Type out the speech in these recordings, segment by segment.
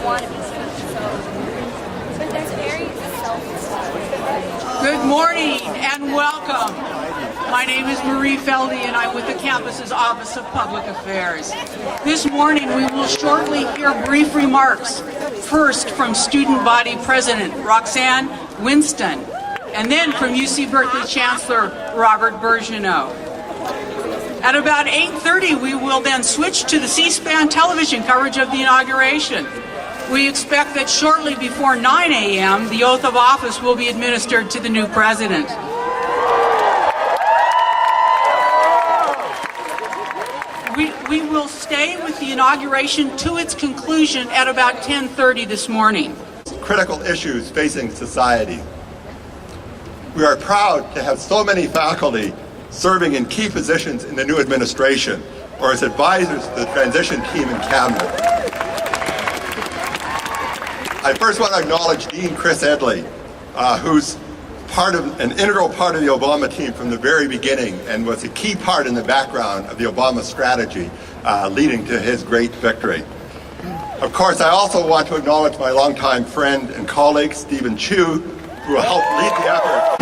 want to be seen. But there's very self-explanatory. Good morning and welcome. My name is Marie Feldy and I'm with the campus's Office of Public Affairs. This morning we will shortly hear brief remarks, first from Student Body President Roxanne Winston, and then from UC Berkeley Chancellor Robert Bergeneau. At about 8:30 we will then switch to the C-SPAN television coverage of the inauguration. We expect that shortly before 9 a.m. the oath of office will be administered to the new president. We will stay with the inauguration to its conclusion at about 10:30 this morning. Critical issues facing society. We are proud to have so many faculty serving in key positions in the new administration or as advisors to the transition team and cabinet. I first want to acknowledge Dean Chris Edley, who's an integral part of the Obama team from the very beginning and was a key part in the background of the Obama strategy leading to his great victory. Of course, I also want to acknowledge my longtime friend and colleague, Stephen Chu, who will help lead the effort.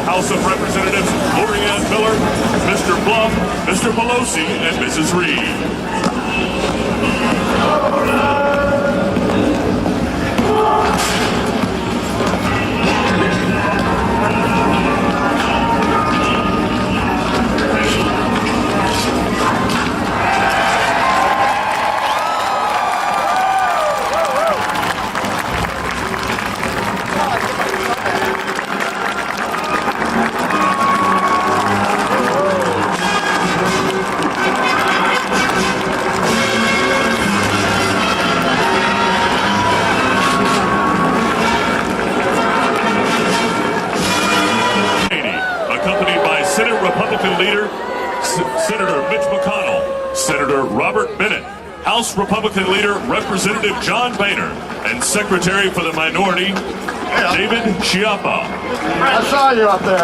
House of Representatives Lori Ann Miller, Mr. Blum, Mr. Pelosi, and Mrs. Reed. Senator Mitch McConnell, Senator Robert Bennett, House Republican Leader Representative John Boehner, and Secretary for the Minority, David Chiappa. I saw you up there.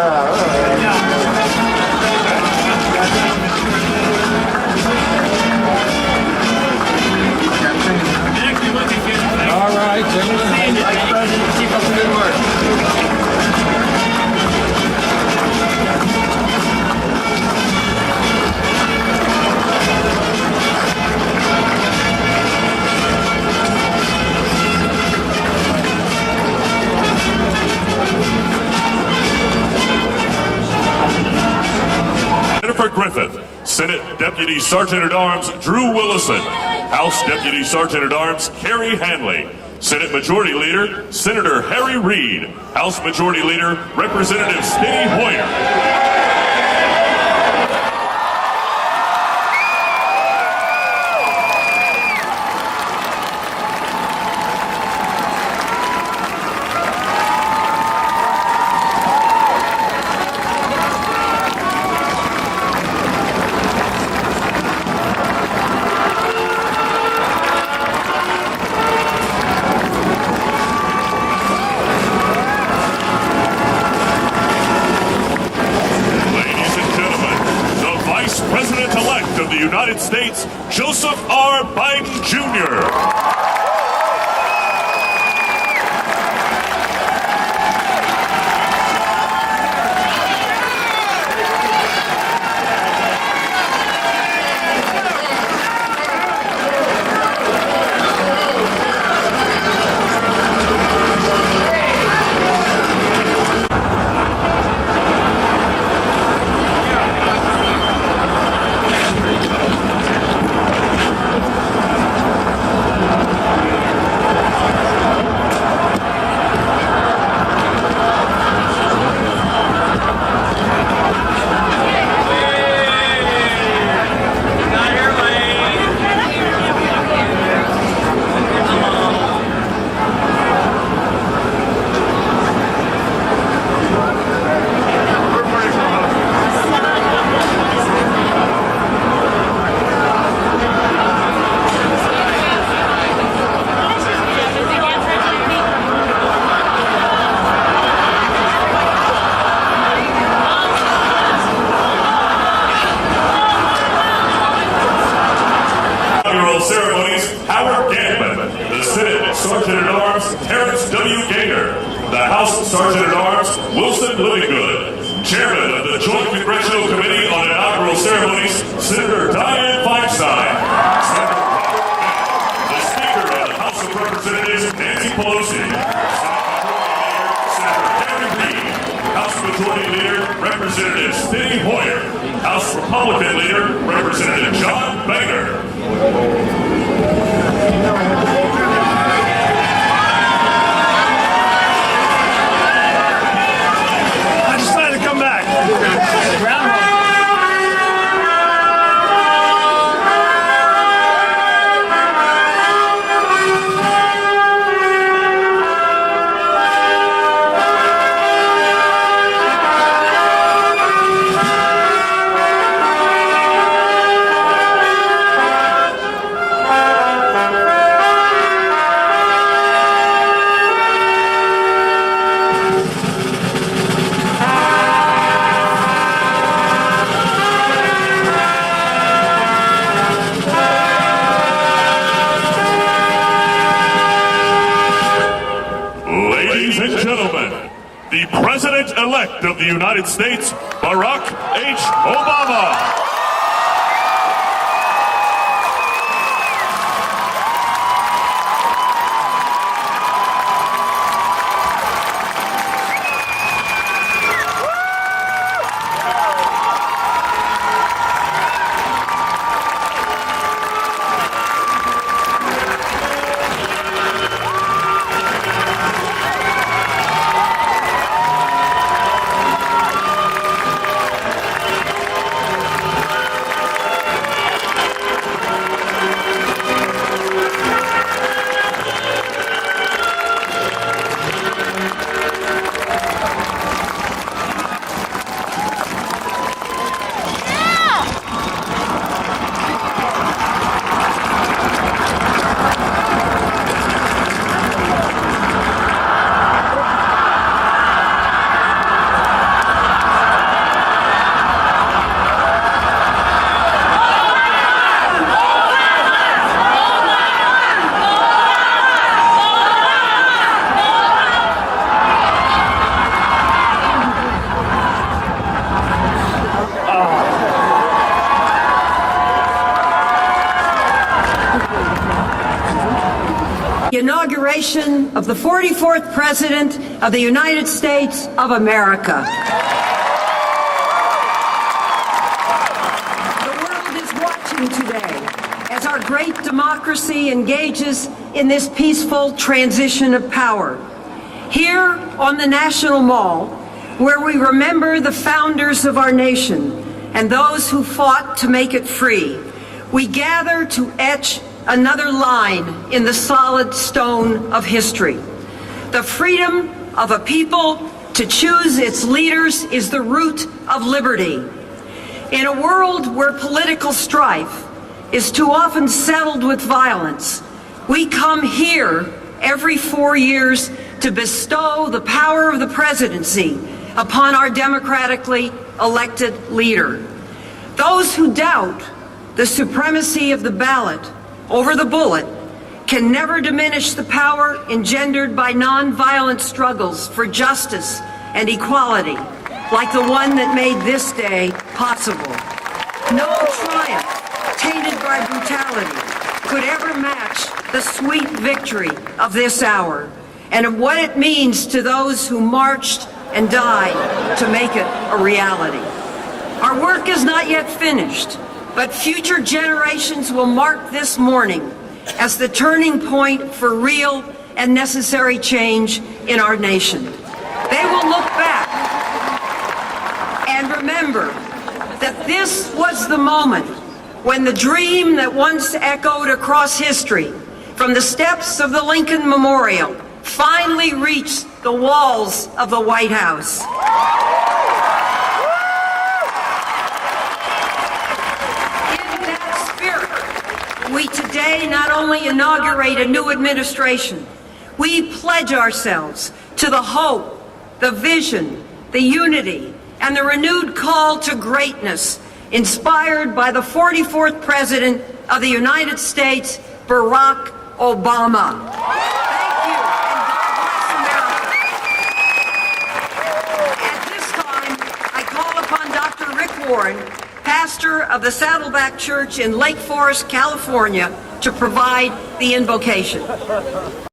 All right, gentlemen. Vice President, keep up the good work. Jennifer Griffith, Senate Deputy Sergeant-at-Arms Drew Willison, House Deputy Sergeant-at-Arms Kerry Hanley, Senate Majority Leader Senator Harry Reid, House Majority Leader Representative Steny Hoyer. United States, Joseph R. Biden, Jr. Sergeant at Arms Wilson Livingood. Chairman of the Joint Congressional Committee on Inaugural Ceremonies, Senator Dianne Feinstein. The Speaker of the House of Representatives, Nancy Pelosi. Senator Harry Reid. House Majority Leader, Representative Steny Hoyer. House Republican Leader, Representative John Boehner. I decided to come back. Ladies and gentlemen, the President-elect of the United States, Barack H. Obama. The inauguration of the 44th President of the United States of America. The world is watching today as our great democracy engages in this peaceful transition of power. Here on the National Mall, where we remember the founders of our nation and those who fought to make it free, we gather to etch another line in the solid stone of history. The freedom of a people to choose its leaders is the root of liberty. In a world where political strife is too often settled with violence, we come here every 4 years to bestow the power of the presidency upon our democratically elected leader. Those who doubt the supremacy of the ballot over the bullet can never diminish the power engendered by nonviolent struggles for justice and equality, like the one that made this day possible. No triumph tainted by brutality could ever match the sweet victory of this hour and of what it means to those who marched and died to make it a reality. Our work is not yet finished, but future generations will mark this morning as the turning point for real and necessary change in our nation. They will look back and remember that this was the moment when the dream that once echoed across history from the steps of the Lincoln Memorial finally reached the walls of the White House. We today not only inaugurate a new administration, we pledge ourselves to the hope, the vision, the unity, and the renewed call to greatness inspired by the 44th President of the United States, Barack Obama. Thank you, and God bless America. of the Saddleback Church in Lake Forest, California, to provide the invocation.